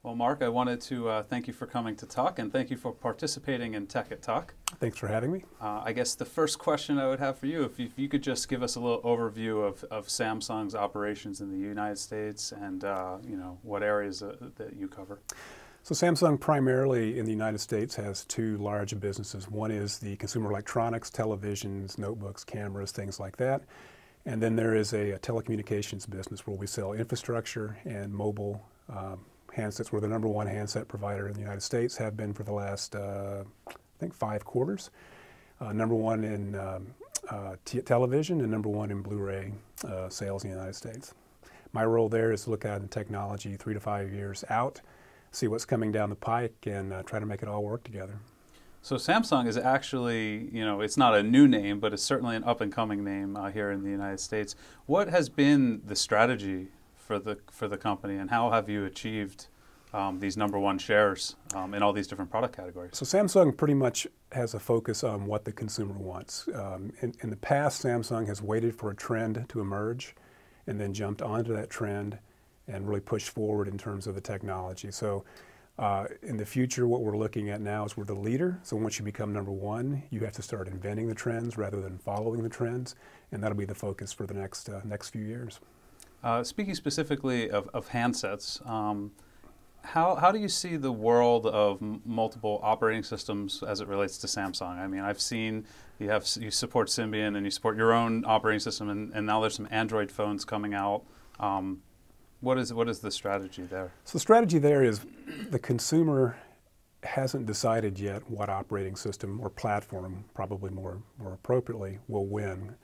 Well, Mark, I wanted to thank you for coming to talk, and thank you for participating in Tech at Talk. Thanks for having me. I guess the first question I would have for you, if you could just give us a little overview of Samsung's operations in the United States and what areas that you cover. So Samsung primarily in the United States has two large businesses. One is the consumer electronics, televisions, notebooks, cameras, things like that. And then there is a telecommunications business where we sell infrastructure and mobile handsets. We're the #1 handset provider in the United States, have been for the last, I think, 5 quarters. #1 in television and #1 in Blu-ray sales in the United States. My role there is to look at the technology 3 to 5 years out, see what's coming down the pike, and try to make it all work together. So Samsung is actually, it's not a new name, but it's certainly an up-and-coming name here in the United States. What has been the strategy for the company, and how have you achieved these #1 shares in all these different product categories? So Samsung pretty much has a focus on what the consumer wants. In the past, Samsung has waited for a trend to emerge and then jumped onto that trend and really pushed forward in terms of the technology. So in the future, what we're looking at now is we're the leader. So once you become #1, you have to start inventing the trends rather than following the trends, and that'll be the focus for the next few years. Speaking specifically of handsets, how do you see the world of multiple operating systems as it relates to Samsung? I mean, I've seen you support Symbian and you support your own operating system, and now there's some Android phones coming out. What is the strategy there? So the strategy there is the consumer hasn't decided yet what operating system or platform, probably more appropriately, will win.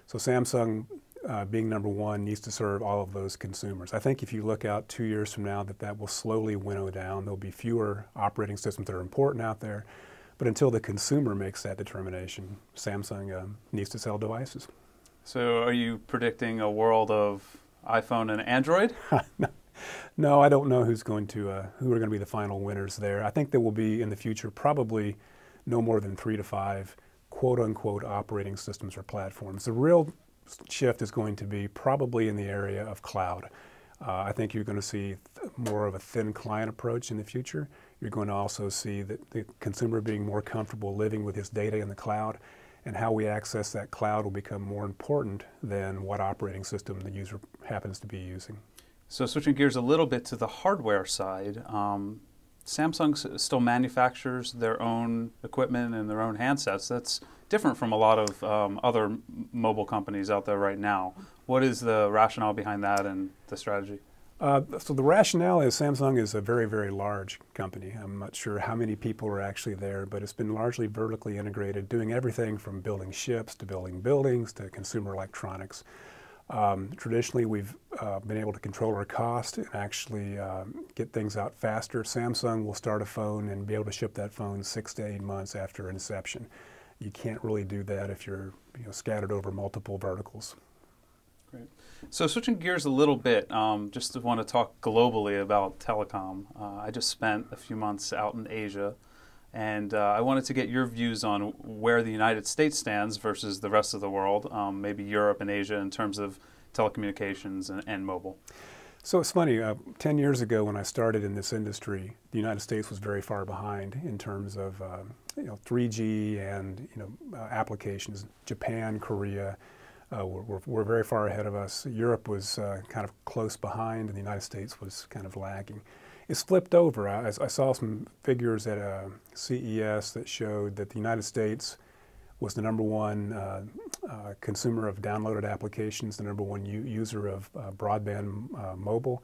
So Samsung, being #1, needs to serve all of those consumers. I think if you look out 2 years from now, that will slowly winnow down. There'll be fewer operating systems that are important out there. But until the consumer makes that determination, Samsung needs to sell devices. So are you predicting a world of iPhone and Android? No, I don't know who are going to be the final winners there. I think there will be in the future probably no more than 3 to 5 quote-unquote operating systems or platforms. The real shift is going to be probably in the area of cloud. I think you're going to see more of a thin client approach in the future. You're going to also see that the consumer being more comfortable living with his data in the cloud, and how we access that cloud will become more important than what operating system the user happens to be using. So switching gears a little bit to the hardware side, Samsung still manufactures their own equipment and their own handsets. That's different from a lot of other mobile companies out there right now. What is the rationale behind that and the strategy? So the rationale is Samsung is a very, very large company. I'm not sure how many people are actually there, but it's been largely vertically integrated, doing everything from building ships to building buildings to consumer electronics. Traditionally, we've been able to control our cost and actually get things out faster. Samsung will start a phone and be able to ship that phone 6 to 8 months after inception. You can't really do that if you're scattered over multiple verticals. Great. So switching gears a little bit, just want to talk globally about telecom. I just spent a few months out in Asia, and I wanted to get your views on where the United States stands versus the rest of the world, maybe Europe and Asia in terms of telecommunications and mobile. So it's funny, 10 years ago when I started in this industry, the United States was very far behind in terms of 3G and applications. Japan, Korea were very far ahead of us. Europe was kind of close behind, and the United States was kind of lagging. It's flipped over. I saw some figures at CES that showed that the United States was the #1 consumer of downloaded applications, the #1 user of broadband mobile.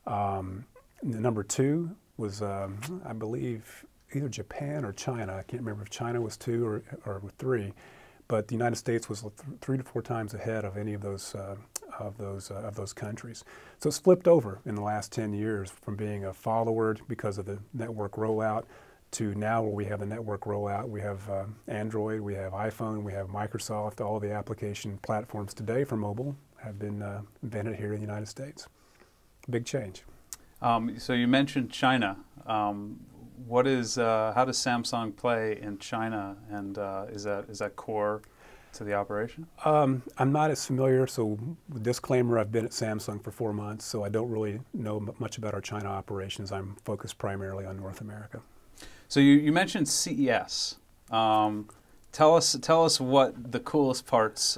The #2 was, I believe, either Japan or China. I can't remember if China was 2 or 3, but the United States was 3 to 4 times ahead of any of those countries. So it's flipped over in the last 10 years from being a follower because of the network rollout to now where we have the network rollout. We have Android, we have iPhone, we have Microsoft. All the application platforms today for mobile have been invented here in the United States. Big change. So you mentioned China. How does Samsung play in China, and is that core to the operation? I'm not as familiar, so disclaimer, I've been at Samsung for 4 months, so I don't really know much about our China operations. I'm focused primarily on North America. So you mentioned CES. Tell us what the coolest parts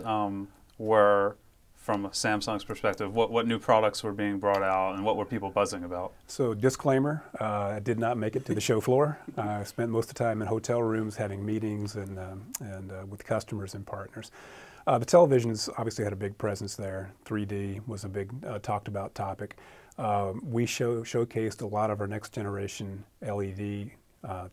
were from Samsung's perspective. What new products were being brought out, and what were people buzzing about? So disclaimer, I did not make it to the show floor. I spent most of the time in hotel rooms having meetings and with customers and partners. The televisions obviously had a big presence there. 3D was a big talked about topic. We showcased a lot of our next generation LED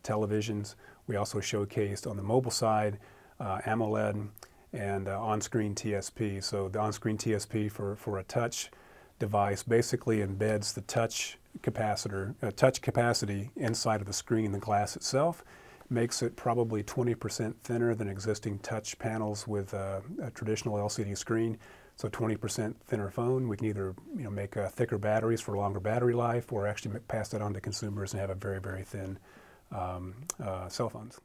televisions. We also showcased on the mobile side AMOLED and on-screen TSP. So the on-screen TSP for a touch device basically embeds the touch capacity inside of the screen, the glass itself, makes it probably 20% thinner than existing touch panels with a traditional LCD screen. So 20% thinner phone. We can either make thicker batteries for longer battery life, or actually pass that on to consumers and have a very, very thin cell phones.